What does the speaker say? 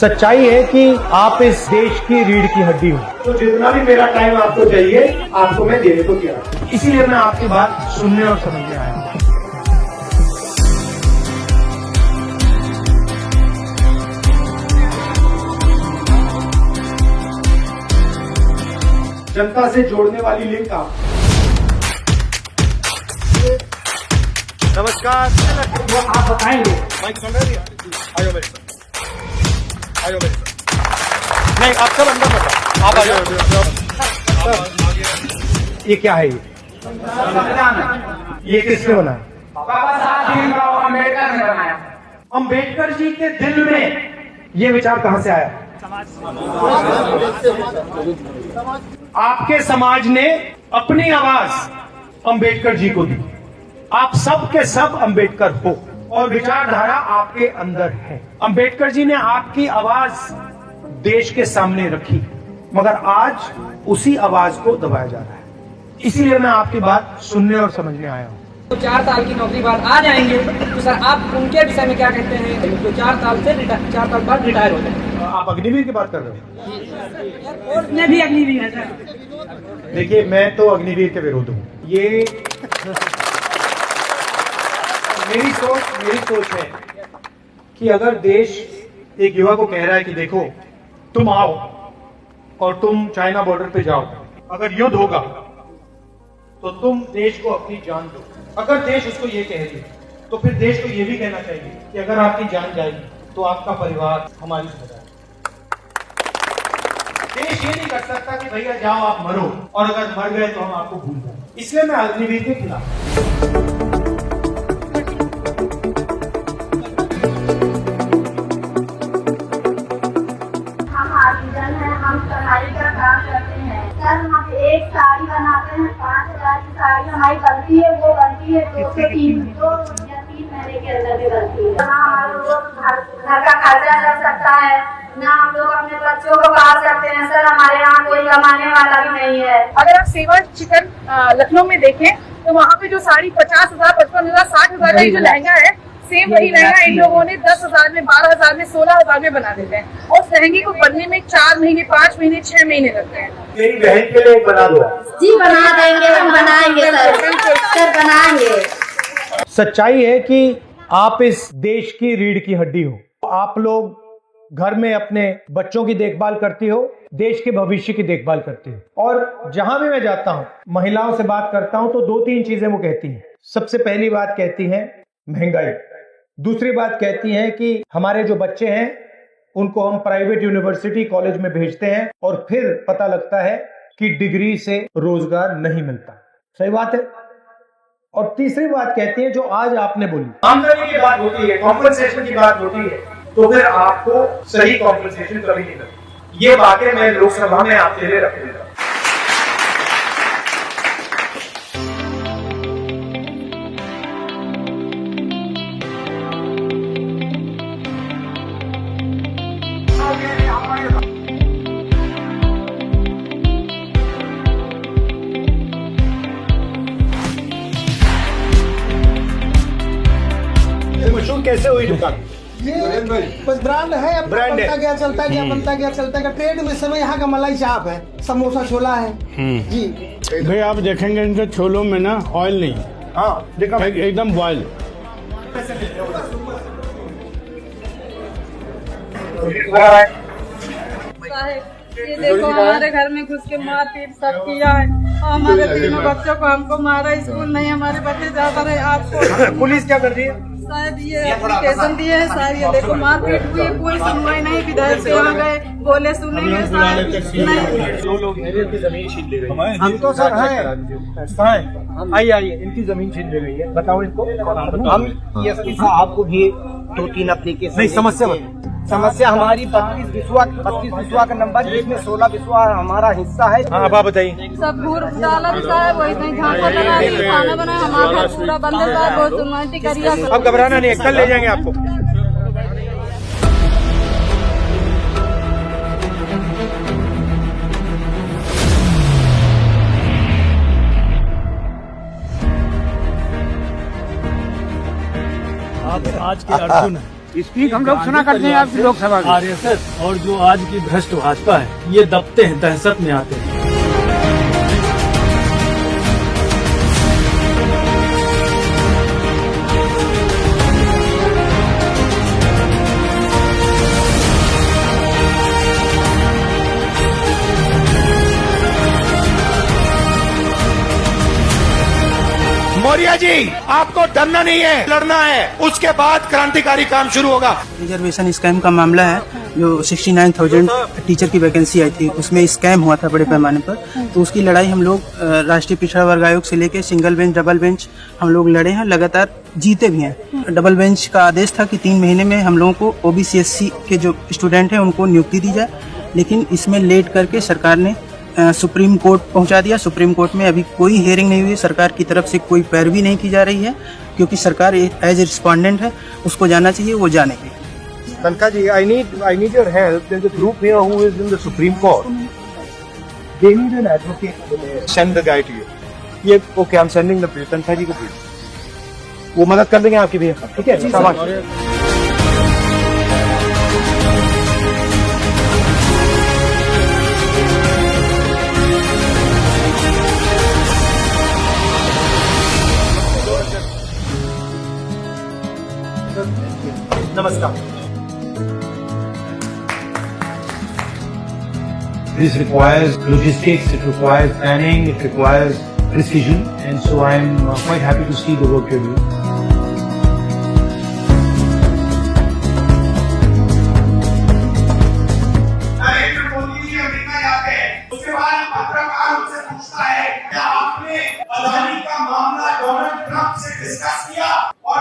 सच्चाई है कि आप इस देश की रीढ़ की हड्डी हो। तो जितना भी मेरा टाइम आपको चाहिए, आपको मैं देने को तैयार हूं। इसीलिए मैं आपकी बात सुनने और समझने आया हूं। जनता से जोड़ने वाली लिंक आप। नमस्कार। वो आप बताएंगे। माइक सुन रहे हैं? आयो मेरे साथ, आयो मेरे साथ। नहीं, आप सब अंदर बताओ, आप आ जाओ। ये क्या है? ये किसने बनाया? बाबा साहब भीमराव अम्बेडकर ने बनाया। अम्बेडकर जी के दिल में ये विचार कहां से आया? आपके समाज ने अपनी आवाज अम्बेडकर जी को दी। आप सब के सब अम्बेडकर हो और विचारधारा आपके अंदर है। अम्बेडकर जी ने आपकी आवाज देश के सामने रखी, मगर आज उसी आवाज को दबाया जा रहा है। इसीलिए मैं आपकी बात सुनने और समझने आया हूं। तो 4 साल की नौकरी बाद आ जाएंगे तो सर आप उनके विषय में क्या कहते हैं? तो 4 साल बाद रिटायर हो जाएंगे। आप अग्निवीर की बात कर रहे हो? उसमें भी अग्निवीर है सर। देखिए, मैं तो अग्निवीर के विरोध हूं। ये मेरी सोच है कि अगर देश एक युवा को कह रहा है कि देखो तुम आओ और तुम चाइना बॉर्डर पे जाओ, अगर युद्ध होगा तो तुम देश को अपनी जान दो। अगर देश उसको ये कह रही है तो फिर देश को ये भी कहना चाहिए कि अगर आपकी जान जाएगी तो आपका परिवार हमारी जिम्मेदारी। देश ये नहीं कर सकता कि भैया जाओ आप मरो, और अगर मर गए तो हम आपको भूल जाए। इसलिए मैं अग्निवीर के खिलाफ। हम कढ़ाई का काम करते हैं सर। हम एक साड़ी बनाते हैं, 5,000 की साड़ी हमारी बनती है। वो बनती है 2 या 3 महीने के अंदर में बनती है। ना हमारे लोग घर का खर्चा लग सकता है, ना हम लोग अपने बच्चों को पाल सकते हैं सर। हमारे यहाँ कोई कमाने वाला भी नहीं है। अगर आप सेवा चिकन लखनऊ में देखें तो वहाँ पे जो साड़ी 50,000, 55,000, 60,000 का जो लहंगा है, सेम वही लहंगा इन लोगों ने 10,000 में, 12,000 में, 16,000 में बना देते हैं। और उस लहंगे को बनने में 4 महीने, 5 महीने, 6 महीने लगते हैं। मेरी बहन के लिए बना दो जी। बना देंगे, हम बनाएंगे सर बनाएंगे। सच्चाई है कि आप इस देश की रीढ़ की हड्डी हो। आप लोग घर में अपने बच्चों की देखभाल करती हो, देश के भविष्य की देखभाल करती हो। और जहां भी मैं जाता हूं, महिलाओं से बात करता हूं तो 2-3 चीजें वो कहती हैं। सबसे पहली बात कहती हैं महंगाई। दूसरी बात कहती हैं कि हमारे जो बच्चे हैं उनको हम प्राइवेट यूनिवर्सिटी कॉलेज में भेजते हैं और फिर पता लगता है कि डिग्री से रोजगार नहीं मिलता। सही बात है। और तीसरी बात कहती है जो आज आपने बोली, आमदनी की बात होती है, कॉम्पनसेशन की बात होती है, तो फिर आपको सही कॉम्पनसेशन कभी नहीं मिलती। ये बातें मैं लोकसभा में आपके लिए रखूंगा। मशहूर कैसे हुई दुकान? ये बस ब्रांड है, अब ब्रांड बनता है। गया चलता गया, बनता गया चलता गया। ट्रेंड में समय यहाँ का मलाई चाप है, समोसा छोला है जी। भाई आप देखेंगे इनके छोलों में ना ऑयल नहीं, हाँ देखा एकदम बॉयल। ये देखो हमारे घर में घुस के मारपीट सब किया है। हमारे 3 बच्चों को हमको मारा, स्कूल नहीं हमारे बच्चे जाता रहे। आपको पुलिस क्या कर रही है? शायद ये एप्लीकेशन दिए है, शायद ये देखो मारपीट हुई, कोई सुनवाई नहीं। विधायक से यहाँ गए, बोले सुनेंगे, शायद नहीं। 2 लोग इनकी जमीन छीन ले गई। हम तो सर हैं, आइए इनकी जमीन छीन ले गई है। बताओ इनको। हम एसपी साहब को भी 2-3 एप्लीकेशन नहीं, समस्या हमारी 32 बिस्वा का नंबर, जिसमें 16 बिस्वा हमारा हिस्सा है। हाँ, अब आप बताइए। सब घूर डाला भी साहब, वही नहीं झांका बना दी, खाना बनाया, हमारा पूरा बंद है साहब। बहुत सुनवाई करिए। अब घबराना नहीं, कल ले जाएंगे आपको। आप आज के अर्जुन हैं। स्पीक हम लोग सुना करते हैं आपकी लोकसभा की। आरएसएस और जो आज की भ्रष्ट भाजपा है, ये दबते हैं, दहशत में आते हैं। मौर्य जी, आपको डरना नहीं है, लड़ना है। उसके बाद क्रांतिकारी काम शुरू होगा। रिजर्वेशन स्कैम का मामला है, जो 69,000 टीचर की वैकेंसी आई थी, उसमें स्कैम हुआ था बड़े पैमाने पर। तो उसकी लड़ाई हम लोग राष्ट्रीय पिछड़ा वर्ग आयोग से लेके सिंगल बेंच, डबल बेंच हम लोग लड़े हैं, लगातार जीते भी हैं। डबल बेंच का आदेश था कि 3 महीने में हम लोगों को ओबीसी एससी के जो स्टूडेंट हैं उनको नियुक्ति दी जाए, लेकिन इसमें लेट करके सरकार ने सुप्रीम कोर्ट पहुंचा दिया। सुप्रीम कोर्ट में अभी कोई हियरिंग नहीं हुई, सरकार की तरफ से कोई पैरवी नहीं की जा रही है, क्योंकि सरकार एज ए रिस्पोंडेंट है, उसको जाना चाहिए, वो जानेगी। तनखा जी, I need your help. There's a group here who is in the Supreme Court. They need an advocate. Send the guy to you. ये okay, I'm sending the bill. तनखा जी को bill. वो मदद कर देंगे आपकी भैया, ठीक है? शाबाश। नमस्कार। This requires logistics, it requires planning, it requires precision, and so I'm quite happy to see the work you're doing. Narendra Modi ji America जाते हैं, उसके बाद पत्रकार उनसे पूछता है, क्या आपने अदानी का मामला डोनाल्ड ट्रंप से डिस्कस किया? और